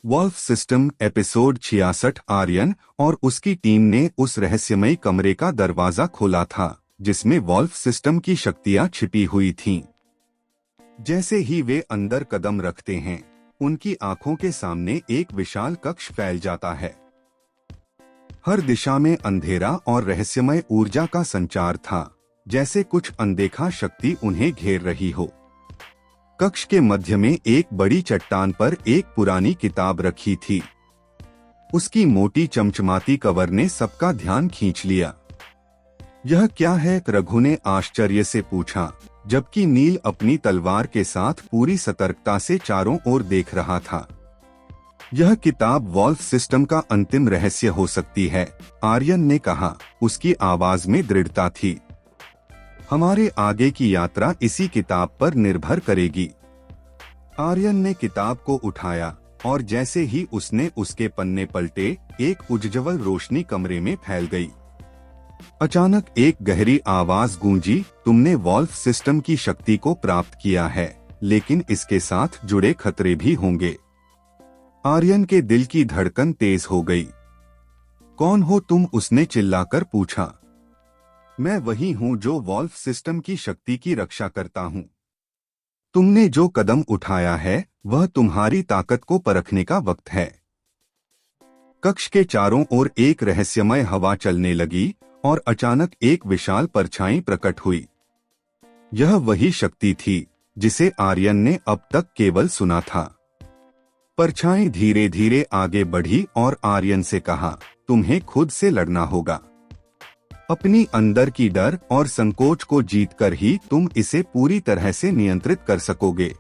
Wolf system episode 66। Aryan और उसकी team ने उस रहस्यमयी कमरे का दरवाजा खोला था जिसमें वॉल्फ सिस्टम की शक्तियां छिपी हुई थीं। जैसे ही वे अंदर कदम रखते हैं, उनकी आंखों के सामने एक विशाल कक्ष फैल जाता है। हर दिशा में अंधेरा और रहस्यमय ऊर्जा का संचार था, जैसे कुछ अनदेखा शक्ति उन्हें घेर रही हो। कक्ष के मध्य में एक बड़ी चट्टान पर एक पुरानी किताब रखी थी। उसकी मोटी चमचमाती कवर ने सबका ध्यान खींच लिया। यह क्या है? रघु ने आश्चर्य से पूछा, जबकि नील अपनी तलवार के साथ पूरी सतर्कता से चारों ओर देख रहा था। यह किताब वॉल्फ सिस्टम का अंतिम रहस्य हो सकती है, आर्यन ने कहा। उसकी आवाज में दृढ़ता थी। हमारे आगे की यात्रा इसी किताब पर निर्भर करेगी। आर्यन ने किताब को उठाया और जैसे ही उसने उसके पन्ने पलटे, एक उज्ज्वल रोशनी कमरे में फैल गई। अचानक एक गहरी आवाज गूंजी, तुमने वॉल्फ सिस्टम की शक्ति को प्राप्त किया है, लेकिन इसके साथ जुड़े खतरे भी होंगे। आर्यन के दिल की धड़कन तेज हो गई। कौन हो तुम? उसने चिल्लाकर पूछा। मैं वही हूँ जो वॉल्फ सिस्टम की शक्ति की रक्षा करता हूँ। तुमने जो कदम उठाया है, वह तुम्हारी ताकत को परखने का वक्त है। कक्ष के चारों ओर एक रहस्यमय हवा चलने लगी और अचानक एक विशाल परछाई प्रकट हुई। यह वही शक्ति थी जिसे आर्यन ने अब तक केवल सुना था। परछाई धीरे धीरे आगे बढ़ी और आर्यन से कहा, तुम्हें खुद से लड़ना होगा। अपनी अंदर की डर और संकोच को जीतकर ही तुम इसे पूरी तरह से नियंत्रित कर सकोगे।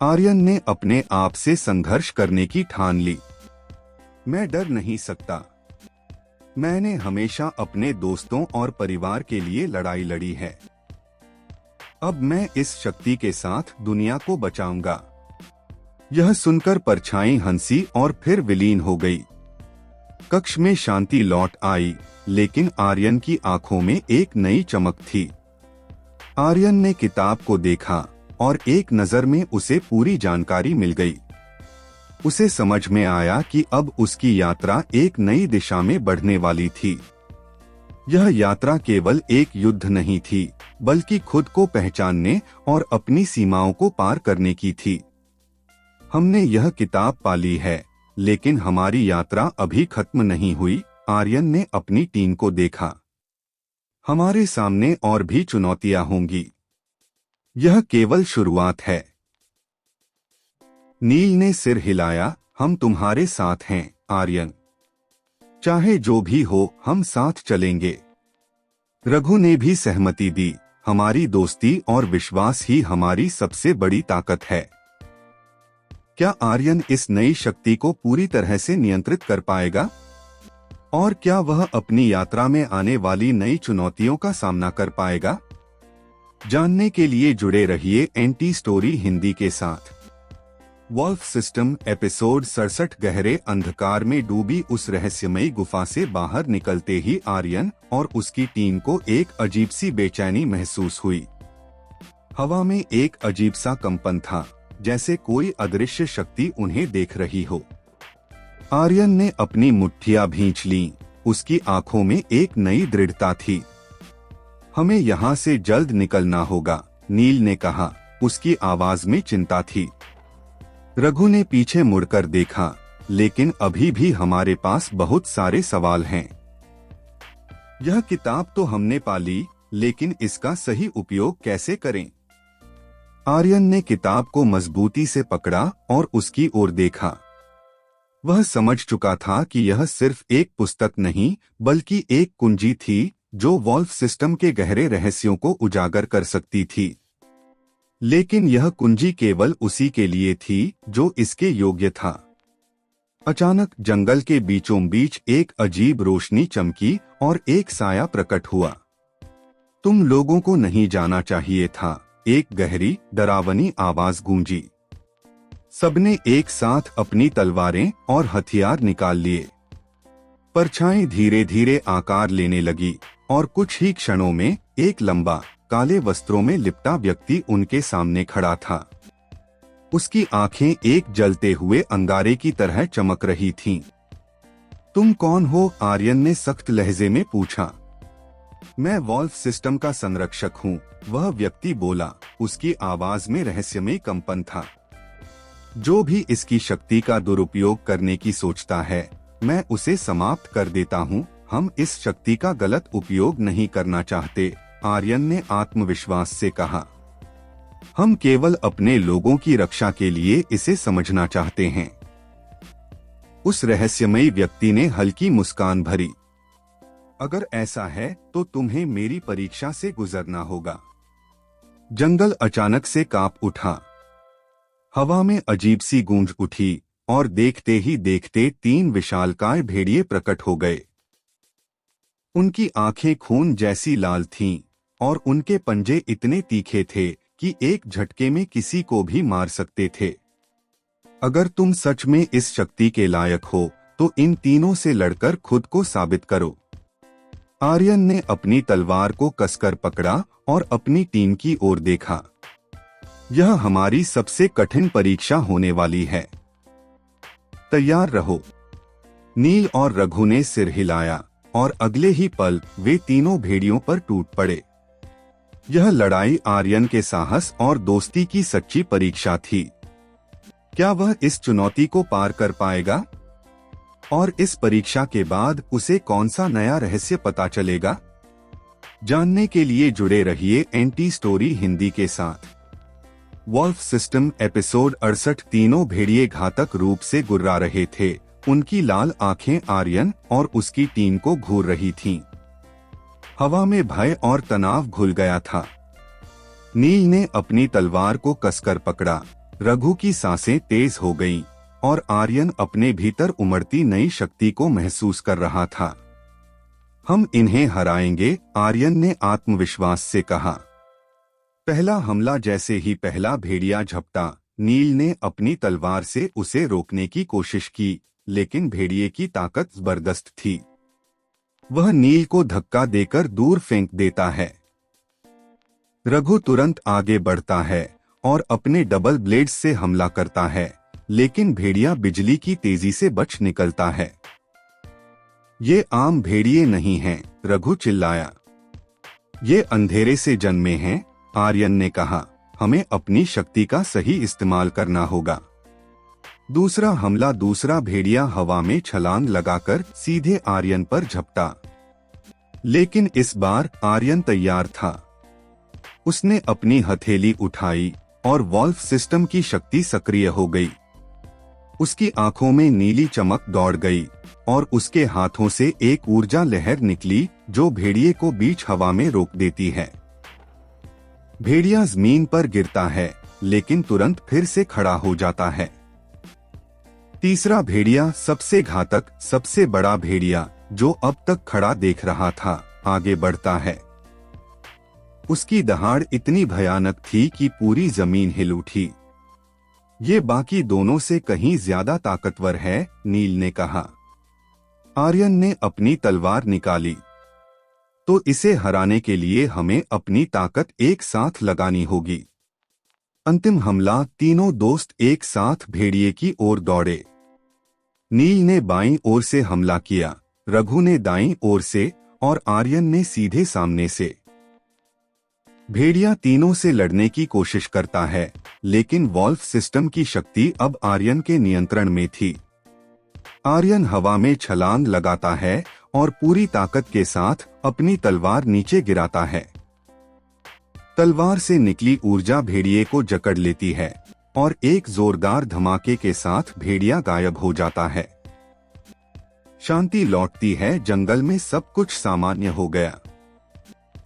आर्यन ने अपने आप से संघर्ष करने की ठान ली। मैं डर नहीं सकता। मैंने हमेशा अपने दोस्तों और परिवार के लिए लड़ाई लड़ी है। अब मैं इस शक्ति के साथ दुनिया को बचाऊंगा। यह सुनकर परछाई हंसी और फिर विलीन हो गई। कक्ष में शांति लौट आई, लेकिन आर्यन की आंखों में एक नई चमक थी। आर्यन ने किताब को देखा और एक नजर में उसे पूरी जानकारी मिल गई। उसे समझ में आया कि अब उसकी यात्रा एक नई दिशा में बढ़ने वाली थी। यह यात्रा केवल एक युद्ध नहीं थी, बल्कि खुद को पहचानने और अपनी सीमाओं को पार करने की थी। हमने यह किताब पाली है, लेकिन हमारी यात्रा अभी खत्म नहीं हुई। आर्यन ने अपनी टीम को देखा। हमारे सामने और भी चुनौतियां होंगी। यह केवल शुरुआत है। नील ने सिर हिलाया, हम तुम्हारे साथ हैं आर्यन। चाहे जो भी हो, हम साथ चलेंगे। रघु ने भी सहमति दी, हमारी दोस्ती और विश्वास ही हमारी सबसे बड़ी ताकत है। क्या आर्यन इस नई शक्ति को पूरी तरह से नियंत्रित कर पाएगा? और क्या वह अपनी यात्रा में आने वाली नई चुनौतियों का सामना कर पाएगा? जानने के लिए जुड़े रहिए एंटी स्टोरी हिंदी के साथ। Wolf system episode 67। गहरे अंधकार में डूबी उस रहस्यमयी गुफा से बाहर निकलते ही आर्यन और उसकी टीम को एक अजीब सी बेचैनी महसूस हुई। हवा में एक अजीब सा कंपन था, जैसे कोई अदृश्य शक्ति उन्हें देख रही हो। आर्यन ने अपनी मुट्ठियां भींच लीं, उसकी आंखों में एक नई दृढ़ता थी। हमें यहाँ से जल्द निकलना होगा, नील ने कहा, उसकी आवाज में चिंता थी। रघु ने पीछे मुड़कर देखा, लेकिन अभी भी हमारे पास बहुत सारे सवाल हैं। यह किताब तो हमने पाली, लेकिन इसका सही उपयोग कैसे करें? आर्यन ने किताब को मजबूती से पकड़ा और उसकी ओर देखा। वह समझ चुका था कि यह सिर्फ एक पुस्तक नहीं, बल्कि एक कुंजी थी जो वॉल्फ सिस्टम के गहरे रहस्यों को उजागर कर सकती थी। लेकिन यह कुंजी केवल उसी के लिए थी जो इसके योग्य था। अचानक जंगल के बीचों बीच एक अजीब रोशनी चमकी और एक साया प्रकट हुआ। तुम लोगों को नहीं जाना चाहिए था, एक गहरी डरावनी आवाज गूंजी। सबने एक साथ अपनी तलवारें और हथियार निकाल लिए। परछाई धीरे धीरे आकार लेने लगी और कुछ ही क्षणों में एक लंबा, काले वस्त्रों में लिपटा व्यक्ति उनके सामने खड़ा था। उसकी आंखें एक जलते हुए अंगारे की तरह चमक रही थीं। तुम कौन हो? आर्यन ने सख्त लहजे में पूछा। मैं वॉल्फ सिस्टम का संरक्षक हूँ, वह व्यक्ति बोला। उसकी आवाज में रहस्यमय कंपन था। जो भी इसकी शक्ति का दुरुपयोग करने की सोचता है, मैं उसे समाप्त कर देता हूँ। हम इस शक्ति का गलत उपयोग नहीं करना चाहते, आर्यन ने आत्मविश्वास से कहा। हम केवल अपने लोगों की रक्षा के लिए इसे समझना चाहते हैं। उस रहस्यमयी व्यक्ति ने हल्की मुस्कान भरी। अगर ऐसा है तो तुम्हें मेरी परीक्षा से गुजरना होगा। जंगल अचानक से कांप उठा। हवा में अजीब सी गूंज उठी और देखते ही देखते 3 विशालकाय भेड़िए प्रकट हो गए। उनकी आंखें खून जैसी लाल थीं और उनके पंजे इतने तीखे थे कि एक झटके में किसी को भी मार सकते थे। अगर तुम सच में इस शक्ति के लायक हो तो इन तीनों से लड़कर खुद को साबित करो। आर्यन ने अपनी तलवार को कसकर पकड़ा और अपनी टीम की ओर देखा। यह हमारी सबसे कठिन परीक्षा होने वाली है। तैयार रहो। नील और रघु ने सिर हिलाया और अगले ही पल वे तीनों भेड़ियों पर टूट पड़े। यह लड़ाई आर्यन के साहस और दोस्ती की सच्ची परीक्षा थी। क्या वह इस चुनौती को पार कर पाएगा? और इस परीक्षा के बाद उसे कौन सा नया रहस्य पता चलेगा? जानने के लिए जुड़े रहिए एंटी स्टोरी हिंदी के साथ। Wolf system episode 68। तीनों भेड़िए घातक रूप से गुर्रा रहे थे। उनकी लाल आंखें आर्यन और उसकी टीम को घूर रही थीं। हवा में भय और तनाव घुल गया था। नील ने अपनी तलवार को कसकर पकड़ा। रघु की सांसें तेज हो गईं और आर्यन अपने भीतर उमड़ती नई शक्ति को महसूस कर रहा था। हम इन्हें हराएंगे, आर्यन ने आत्मविश्वास से कहा। पहला हमला जैसे ही पहला भेड़िया झपटा, नील ने अपनी तलवार से उसे रोकने की कोशिश की, लेकिन भेड़िए की ताकत जबरदस्त थी। वह नील को धक्का देकर दूर फेंक देता है। रघु तुरंत आगे बढ़ता है और अपने डबल ब्लेड्स से हमला करता है, लेकिन भेड़िया बिजली की तेजी से बच निकलता है। ये आम भेड़िए नहीं हैं, रघु चिल्लाया। ये अंधेरे से जन्मे हैं, आर्यन ने कहा। हमें अपनी शक्ति का सही इस्तेमाल करना होगा। दूसरा हमला। दूसरा भेड़िया हवा में छलांग लगाकर सीधे आर्यन पर झपटा, लेकिन इस बार आर्यन तैयार था। उसने अपनी हथेली उठाई और वॉल्फ सिस्टम की शक्ति सक्रिय हो गई। उसकी आंखों में नीली चमक दौड़ गई और उसके हाथों से एक ऊर्जा लहर निकली जो भेड़िए को बीच हवा में रोक देती है। भेड़िया जमीन पर गिरता है, लेकिन तुरंत फिर से खड़ा हो जाता है। तीसरा भेड़िया, सबसे घातक, सबसे बड़ा भेड़िया, जो अब तक खड़ा देख रहा था, आगे बढ़ता है। उसकी दहाड़ इतनी भयानक थी कि पूरी जमीन हिल उठी। ये बाकी दोनों से कहीं ज्यादा ताकतवर है, नील ने कहा। आर्यन ने अपनी तलवार निकाली। तो इसे हराने के लिए हमें अपनी ताकत एक साथ लगानी होगी। अंतिम हमला। तीनों दोस्त एक साथ भेड़िए की ओर दौड़े। नील ने बाईं ओर से हमला किया, रघु ने दाईं ओर से और आर्यन ने सीधे सामने से। भेड़िया तीनों से लड़ने की कोशिश करता है, लेकिन वॉल्फ सिस्टम की शक्ति अब आर्यन के नियंत्रण में थी। आर्यन हवा में छलांग लगाता है और पूरी ताकत के साथ अपनी तलवार नीचे गिराता है। तलवार से निकली ऊर्जा भेड़िए को जकड़ लेती है और एक जोरदार धमाके के साथ भेड़िया गायब हो जाता है। शांति लौटती है। जंगल में सब कुछ सामान्य हो गया।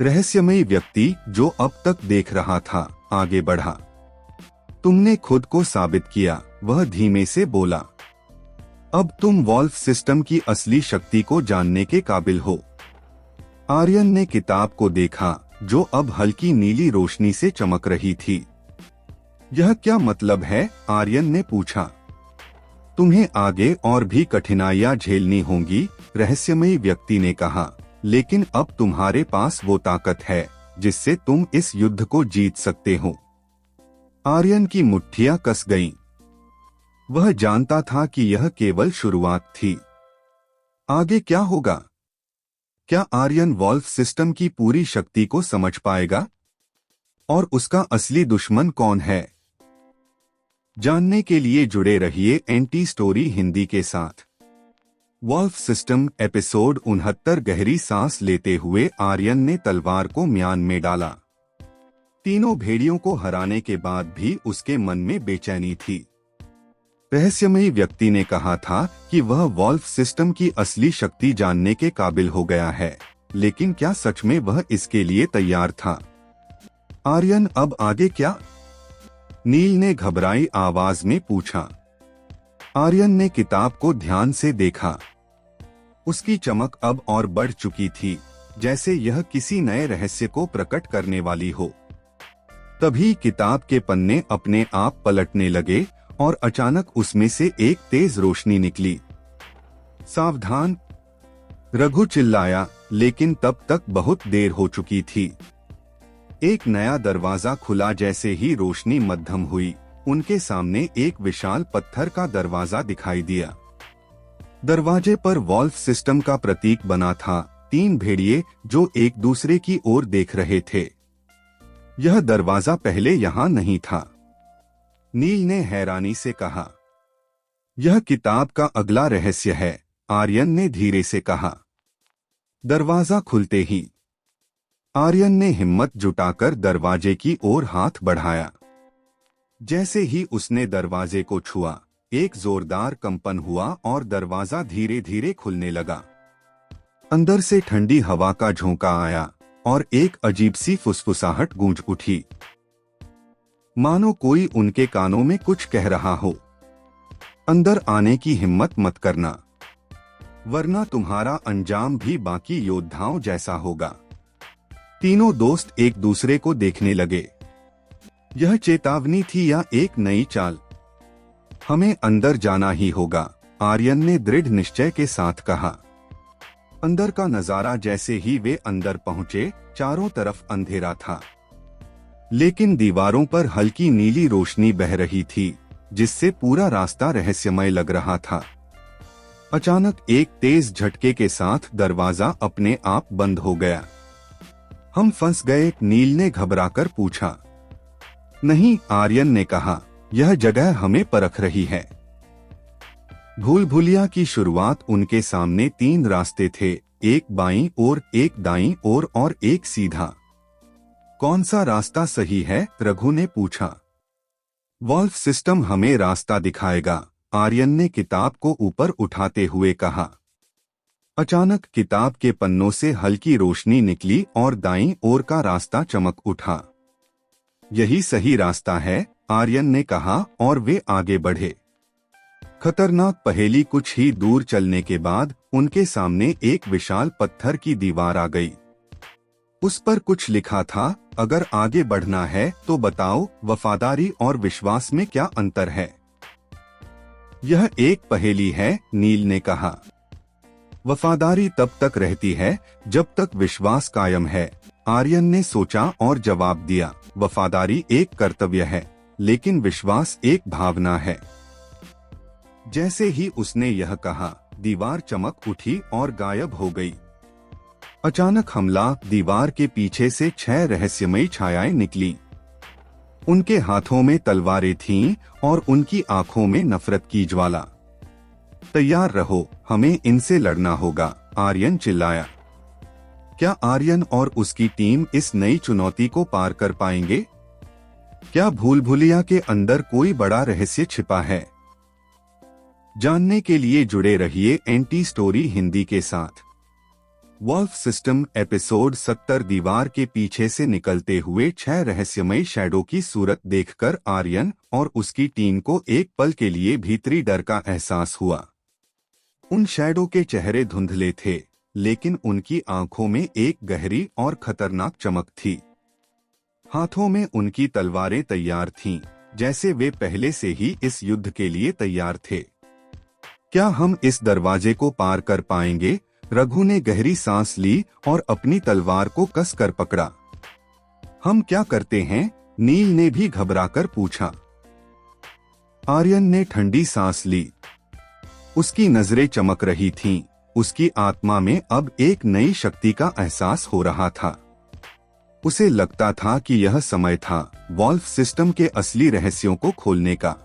रहस्यमयी व्यक्ति जो अब तक देख रहा था, आगे बढ़ा। तुमने खुद को साबित किया, वह धीमे से बोला। अब तुम वॉल्फ सिस्टम की असली शक्ति को जानने के काबिल हो। आर्यन ने किताब को देखा, जो अब हल्की नीली रोशनी से चमक रही थी। यह क्या मतलब है? आर्यन ने पूछा। तुम्हें आगे और भी कठिनाइयां झेलनी होंगी, रहस्यमयी व्यक्ति ने कहा, लेकिन अब तुम्हारे पास वो ताकत है जिससे तुम इस युद्ध को जीत सकते हो। आर्यन की मुट्ठियां कस गईं। वह जानता था कि यह केवल शुरुआत थी। आगे क्या होगा? क्या आर्यन वॉल्फ सिस्टम की पूरी शक्ति को समझ पाएगा? और उसका असली दुश्मन कौन है? जानने के लिए जुड़े रहिए एंटी स्टोरी हिंदी के साथ। Wolf system episode 69। गहरी सांस लेते हुए आर्यन ने तलवार को म्यान में डाला। तीनों भेड़ियों को हराने के बाद भी उसके मन में बेचैनी थी। रहस्यमयी व्यक्ति ने कहा था कि वह वॉल्फ सिस्टम की असली शक्ति जानने के काबिल हो गया है, लेकिन क्या सच में वह इसके लिए तैयार था? आर्यन, अब आगे क्या? नील ने घबराई आवाज में पूछा। आर्यन ने किताब को ध्यान से देखा। उसकी चमक अब और बढ़ चुकी थी, जैसे यह किसी नए रहस्य को प्रकट करने वाली हो। तभी किताब के पन्ने अपने आप पलटने लगे और अचानक उसमें से एक तेज रोशनी निकली। सावधान! रघु चिल्लाया, लेकिन तब तक बहुत देर हो चुकी थी। एक नया दरवाजा खुला। जैसे ही रोशनी मध्यम हुई, उनके सामने एक विशाल पत्थर का दरवाजा दिखाई दिया। दरवाजे पर वॉल्फ सिस्टम का प्रतीक बना था, 3 भेड़िए जो एक दूसरे की ओर देख रहे थे। यह दरवाजा पहले यहाँ नहीं था। नील ने हैरानी से कहा। यह किताब का अगला रहस्य है, आर्यन ने धीरे से कहा। दरवाजा खुलते ही आर्यन ने हिम्मत जुटाकर दरवाजे की ओर हाथ बढ़ाया। जैसे ही उसने दरवाजे को छुआ, एक जोरदार कंपन हुआ और दरवाजा धीरे धीरे खुलने लगा। अंदर से ठंडी हवा का झोंका आया और एक अजीब सी फुसफुसाहट गूंज उठी, मानो कोई उनके कानों में कुछ कह रहा हो। अंदर आने की हिम्मत मत करना, वरना तुम्हारा अंजाम भी बाकी योद्धाओं जैसा होगा। तीनों दोस्त एक दूसरे को देखने लगे। यह चेतावनी थी या एक नई चाल? हमें अंदर जाना ही होगा, आर्यन ने दृढ़ निश्चय के साथ कहा। अंदर का नजारा जैसे ही वे अंदर पहुंचे, चारों तरफ अंधेरा था, लेकिन दीवारों पर हल्की नीली रोशनी बह रही थी, जिससे पूरा रास्ता रहस्यमय लग रहा था। अचानक एक तेज झटके के साथ दरवाजा अपने आप बंद हो गया। हम फंस गए? नील ने घबराकर पूछा। नहीं, आर्यन ने कहा, यह जगह हमें परख रही है। भूल भुलिया की शुरुआत। उनके सामने 3 रास्ते थे, एक बाईं ओर, एक दाईं ओर और एक सीधा। कौन सा रास्ता सही है? रघु ने पूछा। वॉल्फ सिस्टम हमें रास्ता दिखाएगा, आर्यन ने किताब को ऊपर उठाते हुए कहा। अचानक किताब के पन्नों से हल्की रोशनी निकली और दाईं ओर का रास्ता चमक उठा। यही सही रास्ता है, आर्यन ने कहा और वे आगे बढ़े। खतरनाक पहेली। कुछ ही दूर चलने के बाद उनके सामने एक विशाल पत्थर की दीवार आ गई। उस पर कुछ लिखा था, अगर आगे बढ़ना है तो बताओ, वफादारी और विश्वास में क्या अंतर है? यह एक पहेली है, नील ने कहा। वफादारी तब तक रहती है जब तक विश्वास कायम है, आर्यन ने सोचा और जवाब दिया। वफादारी एक कर्तव्य है, लेकिन विश्वास एक भावना है। जैसे ही उसने यह कहा, दीवार चमक उठी और गायब हो गई। अचानक हमला। दीवार के पीछे से 6 रहस्यमयी छायाएं निकली। उनके हाथों में तलवारें थीं और उनकी आंखों में नफरत की ज्वाला। तैयार रहो, हमें इनसे लड़ना होगा, आर्यन चिल्लाया। क्या आर्यन और उसकी टीम इस नई चुनौती को पार कर पाएंगे? क्या भूल भुलिया के अंदर कोई बड़ा रहस्य छिपा है? जानने के लिए जुड़े रहिए एंटी स्टोरी हिंदी के साथ। Wolf system episode 70। दीवार के पीछे से निकलते हुए 6 रहस्यमयी शैडो की सूरत देखकर आर्यन और उसकी टीम को एक पल के लिए भीतरी डर का एहसास हुआ। उन शैडो के चेहरे धुंधले थे, लेकिन उनकी आंखों में एक गहरी और खतरनाक चमक थी। हाथों में उनकी तलवारें तैयार थीं, जैसे वे पहले से ही इस युद्ध के लिए तैयार थे। क्या हम इस दरवाजे को पार कर पाएंगे? रघु ने गहरी सांस ली और अपनी तलवार को कसकर पकड़ा। हम क्या करते हैं? नील ने भी घबराकर पूछा। आर्यन ने ठंडी सांस ली। उसकी नजरें चमक रही थीं। उसकी आत्मा में अब एक नई शक्ति का एहसास हो रहा था। उसे लगता था कि यह समय था वॉल्फ सिस्टम के असली रहस्यों को खोलने का।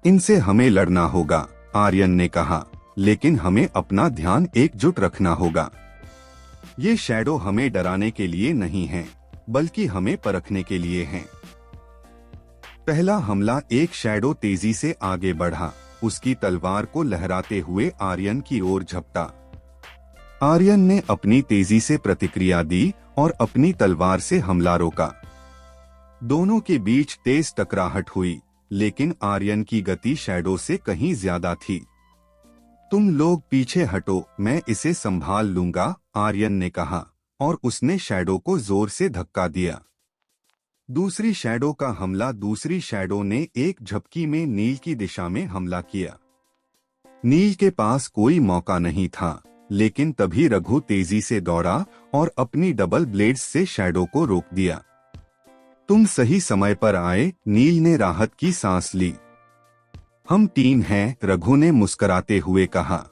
इनसे हमें लड़ना होगा, आर्यन ने कहा, लेकिन हमें अपना ध्यान एकजुट रखना होगा। ये शैडो हमें डराने के लिए नहीं है, बल्कि हमें परखने के लिए हैं। पहला हमला। एक शैडो तेजी से आगे बढ़ा। उसकी तलवार को लहराते हुए आर्यन की ओर झपटा। आर्यन ने अपनी तेजी से प्रतिक्रिया दी और अपनी तलवार से हमला रोका। दोनों के बीच तेज टकराहट हुई, लेकिन आर्यन की गति शैडो से कहीं ज्यादा थी। तुम लोग पीछे हटो, मैं इसे संभाल लूंगा, आर्यन ने कहा, और उसने शैडो को जोर से धक्का दिया। दूसरी शैडो का हमला। दूसरी शैडो ने एक झपकी में नील की दिशा में हमला किया। नील के पास कोई मौका नहीं था, लेकिन तभी रघु तेजी से दौड़ा और अपनी डबल ब्लेड्स से शैडो को रोक दिया। तुम सही समय पर आए, नील ने राहत की सांस ली। हम टीम हैं, रघु ने मुस्कुराते हुए कहा।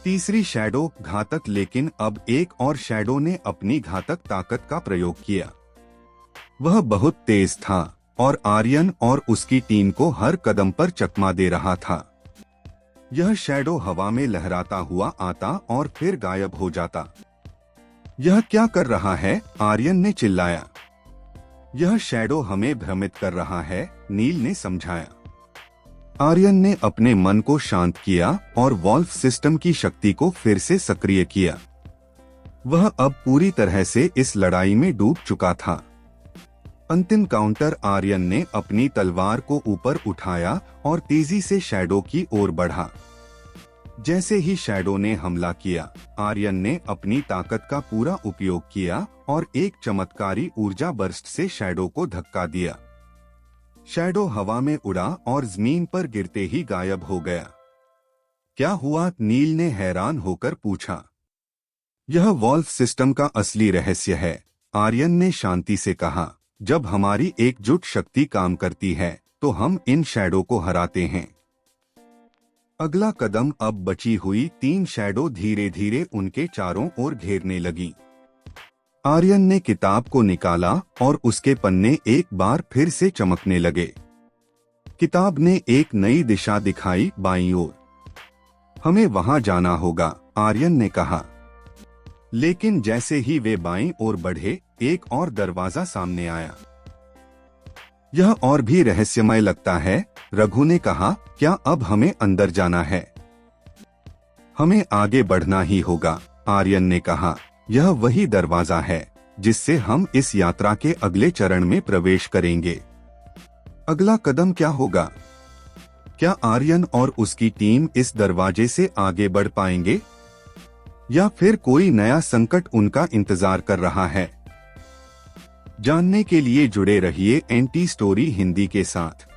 तीसरी शैडो घातक। लेकिन अब एक और शैडो ने अपनी घातक ताकत का प्रयोग किया। वह बहुत तेज था और आर्यन और उसकी टीम को हर कदम पर चकमा दे रहा था। यह शैडो हवा में लहराता हुआ आता और फिर गायब हो जाता। यह क्या कर रहा है? आर्यन ने चिल्लाया। यह शैडो हमें भ्रमित कर रहा है, नील ने समझाया। आर्यन ने अपने मन को शांत किया और वॉल्फ सिस्टम की शक्ति को फिर से सक्रिय किया। वह अब पूरी तरह से इस लड़ाई में डूब चुका था। अंतिम काउंटर। आर्यन ने अपनी तलवार को ऊपर उठाया और तेजी से शैडो की ओर बढ़ा। जैसे ही शैडो ने हमला किया, आर्यन ने अपनी ताकत का पूरा उपयोग किया और एक चमत्कारी ऊर्जा बर्स्ट से शैडो को धक्का दिया। शैडो हवा में उड़ा और जमीन पर गिरते ही गायब हो गया। क्या हुआ? नील ने हैरान होकर पूछा। यह वॉल्फ सिस्टम का असली रहस्य है, आर्यन ने शांति से कहा। जब हमारी एकजुट शक्ति काम करती है तो हम इन शैडो को हराते हैं। अगला कदम। अब बची हुई 3 शैडो धीरे धीरे उनके चारों ओर घेरने लगी। आर्यन ने किताब को निकाला और उसके पन्ने एक बार फिर से चमकने लगे। किताब ने एक नई दिशा दिखाई, बाईं ओर। हमें वहां जाना होगा, आर्यन ने कहा। लेकिन जैसे ही वे बाईं ओर बढ़े, एक और दरवाजा सामने आया। यह और भी रहस्यमय लगता है, रघु ने कहा। क्या अब हमें अंदर जाना है? हमें आगे बढ़ना ही होगा, आर्यन ने कहा। यह वही दरवाजा है जिससे हम इस यात्रा के अगले चरण में प्रवेश करेंगे। अगला कदम क्या होगा? क्या आर्यन और उसकी टीम इस दरवाजे से आगे बढ़ पाएंगे, या फिर कोई नया संकट उनका इंतजार कर रहा है? जानने के लिए जुड़े रहिए एनटी स्टोरी हिंदी के साथ।